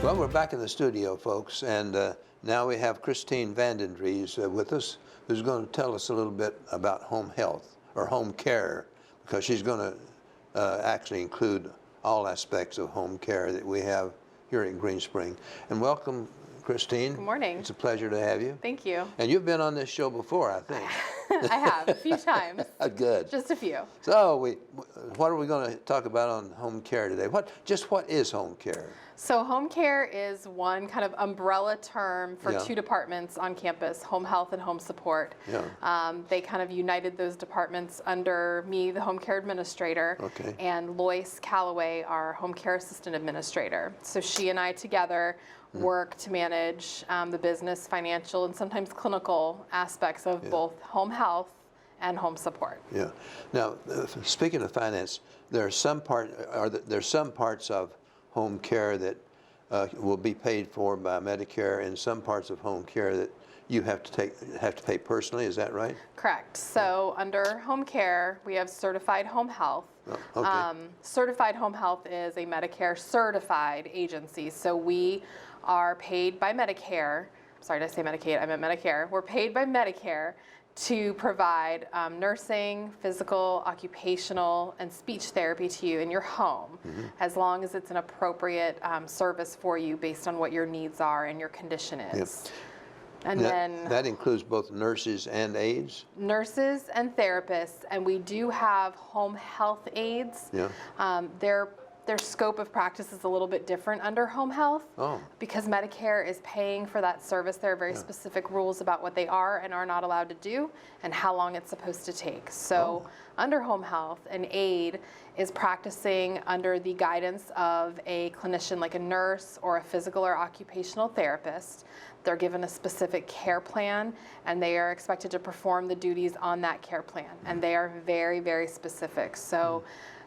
Well, we're back in the studio, folks, and now we have Christine VandenDries with us, who's going to tell us a little bit about home health or home care, because she's going to actually include all aspects of home care that we have here in Green Spring. And welcome, Christine. Good morning. It's a pleasure to have you. Thank you. And you've been on this show before, I think. I have, a few times. Good. Just a few. So, what are we going to talk about on home care today? What is home care? So home care is one kind of umbrella term for two departments on campus, home health and home support. Yeah. They kind of united those departments under me, the home care administrator, and Lois Calloway, our home care assistant administrator. So she and I together work to manage the business, financial, and sometimes clinical aspects of both home health and home support. Yeah. Now, speaking of finance, there's some parts of home care that will be paid for by Medicare, and some parts of home care that you have to pay personally. Is that right? Correct. So under home care, we have certified home health. Certified home health is a Medicare certified agency. So we are paid by Medicare. Sorry, did I say Medicaid? I meant Medicare. We're paid by Medicare to provide nursing, physical, occupational, and speech therapy to you in your home, as long as it's an appropriate service for you based on what your needs are and your condition is. Yeah. And then that includes both nurses and aides? Nurses and therapists, and we do have home health aides. Yeah. Their scope of practice is a little bit different under home health because Medicare is paying for that service. There are very specific rules about what they are and are not allowed to do and how long it's supposed to take. So under home health, an aide is practicing under the guidance of a clinician like a nurse or a physical or occupational therapist. They're given a specific care plan and they are expected to perform the duties on that care plan, and they are very, very specific. So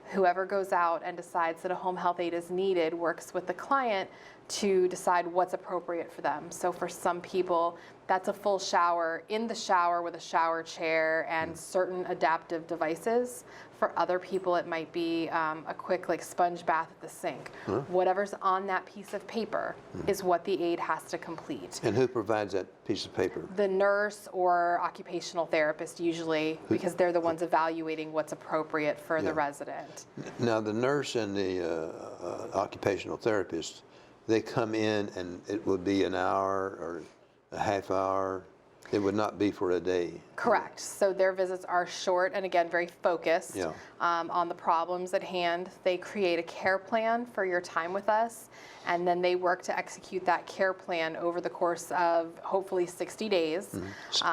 whoever goes out and decides that a home health aide is needed works with the client to decide what's appropriate for them. So for some people, that's a full shower in the shower with a shower chair and certain adaptive devices. For other people, it might be a quick sponge bath at the sink. Whatever's on that piece of paper is what the aide has to complete. And who provides that piece of paper? The nurse or occupational therapist usually, because they're the ones evaluating what's appropriate for the resident. Now the nurse and the occupational therapist, they come in and it would be an hour or a half hour. It would not be for a day. Correct. So their visits are short and, again, very focused on the problems at hand. They create a care plan for your time with us, and then they work to execute that care plan over the course of hopefully 60 days.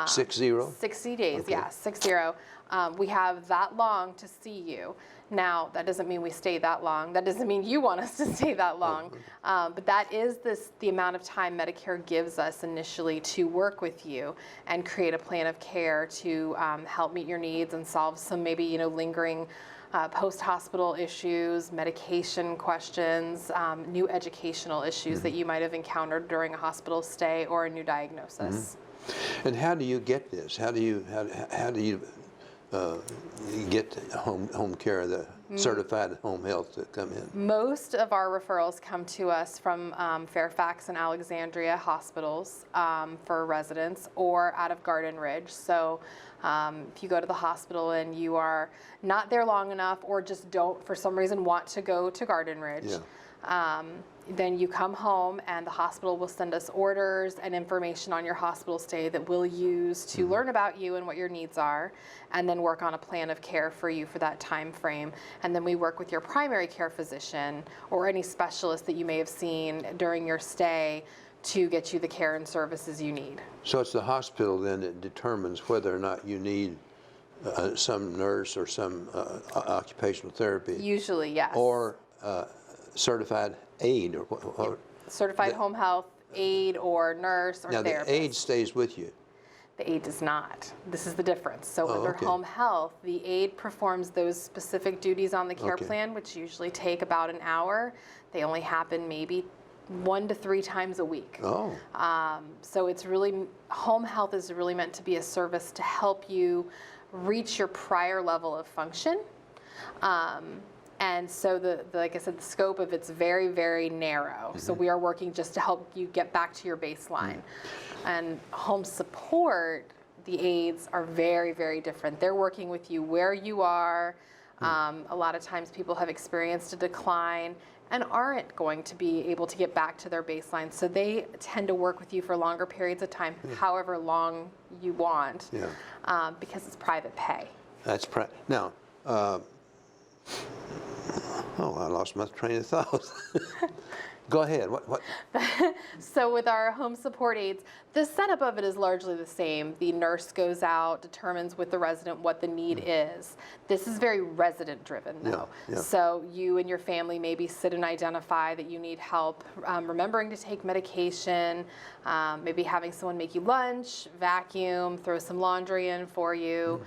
60? 60 days, yeah, 60. We have that long to see you. Now, that doesn't mean we stay that long. That doesn't mean you want us to stay that long. But that is the amount of time Medicare gives us initially to work with you and create a plan of care to help meet your needs and solve some maybe lingering post-hospital issues, medication questions, new educational issues that you might have encountered during a hospital stay or a new diagnosis. And how do you get this? How do you get home care, the certified home health to come in? Most of our referrals come to us from Fairfax and Alexandria hospitals for residents, or out of Garden Ridge. So if you go to the hospital and you are not there long enough, or just don't for some reason want to go to Garden Ridge, then you come home and the hospital will send us orders and information on your hospital stay that we'll use to learn about you and what your needs are, and then work on a plan of care for you for that time frame. And then we work with your primary care physician or any specialist that you may have seen during your stay to get you the care and services you need. So it's the hospital then that determines whether or not you need some nurse or some occupational therapy? Usually, yes. Or certified aide, or what? Certified home health aide or nurse or therapist. Now the aide stays with you. The aide does not. This is the difference. So under home health, the aide performs those specific duties on the care plan, which usually take about an hour. They only happen maybe 1 to 3 times a week. So it's really, home health is really meant to be a service to help you reach your prior level of function. And so like I said, the scope of it's very, very narrow. So we are working just to help you get back to your baseline. And home support, the aides are very, very different. They're working with you where you are. A lot of times people have experienced a decline and aren't going to be able to get back to their baseline. So they tend to work with you for longer periods of time, however long you want, because it's private pay. That's now. Oh, I lost my train of thought. Go ahead. What? So with our home support aides, the setup of it is largely the same. The nurse goes out, determines with the resident what the need is. This is very resident driven though. So you and your family maybe sit and identify that you need help remembering to take medication, maybe having someone make you lunch, vacuum, throw some laundry in for you.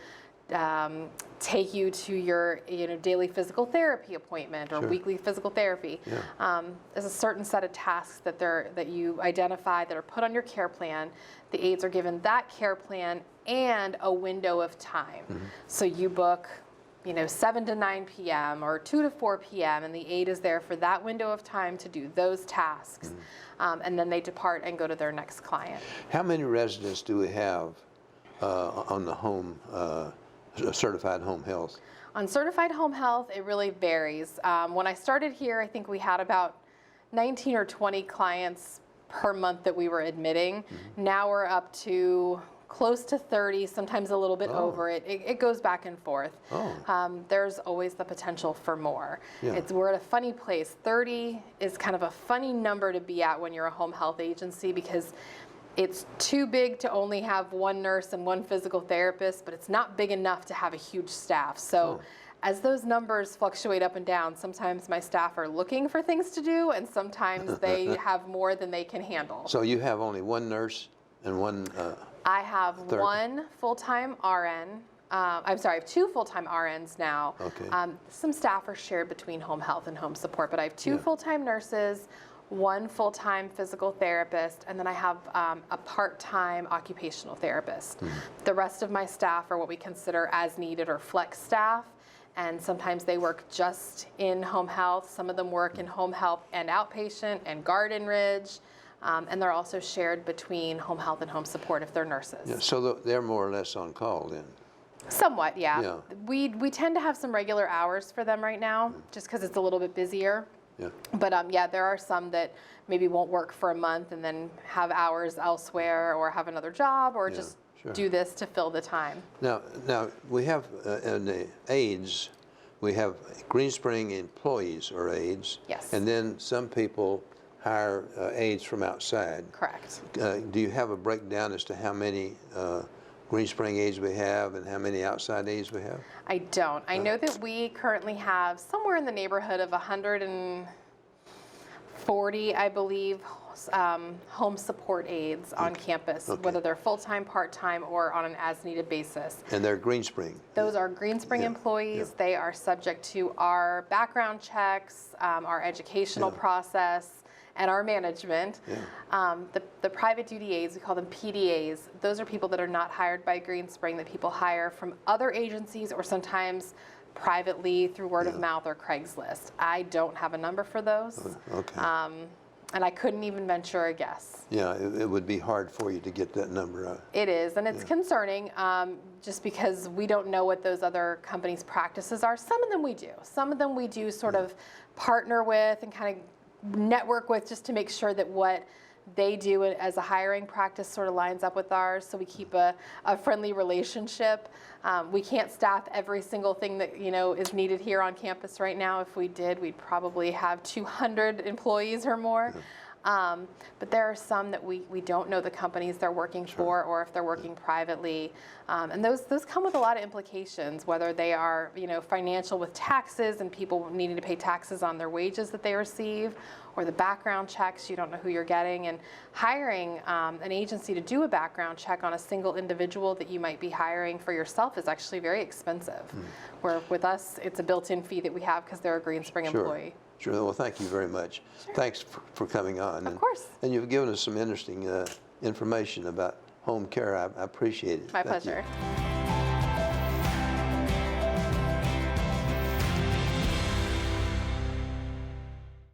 Take you to your daily physical therapy appointment or weekly physical therapy. There's a certain set of tasks that you identify that are put on your care plan. The aides are given that care plan and a window of time. So you book 7 to 9 p.m. or 2 to 4 p.m. and the aide is there for that window of time to do those tasks. And then they depart and go to their next client. How many residents do we have on the home certified home health? On certified home health, it really varies. When I started here, I think we had about 19 or 20 clients per month that we were admitting. Now we're up to close to 30, sometimes a little bit over it. It goes back and forth. There's always the potential for more. We're at a funny place. 30 is kind of a funny number to be at when you're a home health agency because it's too big to only have one nurse and one physical therapist, but it's not big enough to have a huge staff. So as those numbers fluctuate up and down, sometimes my staff are looking for things to do, and sometimes they have more than they can handle. So you have only one nurse and one I have one full-time RN. I'm sorry, I have 2 full-time RNs now. Some staff are shared between home health and home support, but I have 2 full-time nurses, 1 full-time physical therapist, and then I have a part-time occupational therapist. The rest of my staff are what we consider as needed or flex staff, and sometimes they work just in home health. Some of them work in home health and outpatient and Garden Ridge, and they're also shared between home health and home support if they're nurses. So they're more or less on call then? Somewhat, yeah. We tend to have some regular hours for them right now, just because it's a little bit busier. But there are some that maybe won't work for a month and then have hours elsewhere or have another job or just do this to fill the time. Now we have in the aides, we have Green Spring employees or aides. Yes. And then some people hire aides from outside. Correct. Do you have a breakdown as to how many Green Spring aides we have and how many outside aides we have? I don't. I know that we currently have somewhere in the neighborhood of 140, I believe, home support aides on campus, whether they're full-time, part-time, or on an as-needed basis. And they're Green Spring? Those are Green Spring employees. They are subject to our background checks, our educational process, and our management. The private duty aides, we call them PDAs, those are people that are not hired by Green Spring, that people hire from other agencies or sometimes privately through word of mouth or Craigslist. I don't have a number for those. And I couldn't even venture a guess. It would be hard for you to get that number out. It is, and it's concerning just because we don't know what those other companies' practices are. Some of them we do. Some of them we do sort of partner with and kind of network with just to make sure that what they do as a hiring practice sort of lines up with ours, so we keep a friendly relationship. We can't staff every single thing that is needed here on campus right now. If we did, we'd probably have 200 employees or more. But there are some that we don't know the companies they're working for or if they're working privately. And those come with a lot of implications, whether they are financial with taxes and people needing to pay taxes on their wages that they receive, or the background checks, you don't know who you're getting. And hiring an agency to do a background check on a single individual that you might be hiring for yourself is actually very expensive. Where with us, it's a built-in fee that we have because they're a Green Spring employee. Sure. Well, thank you very much. Thanks for coming on. Of course. And you've given us some interesting information about home care. I appreciate it. My pleasure.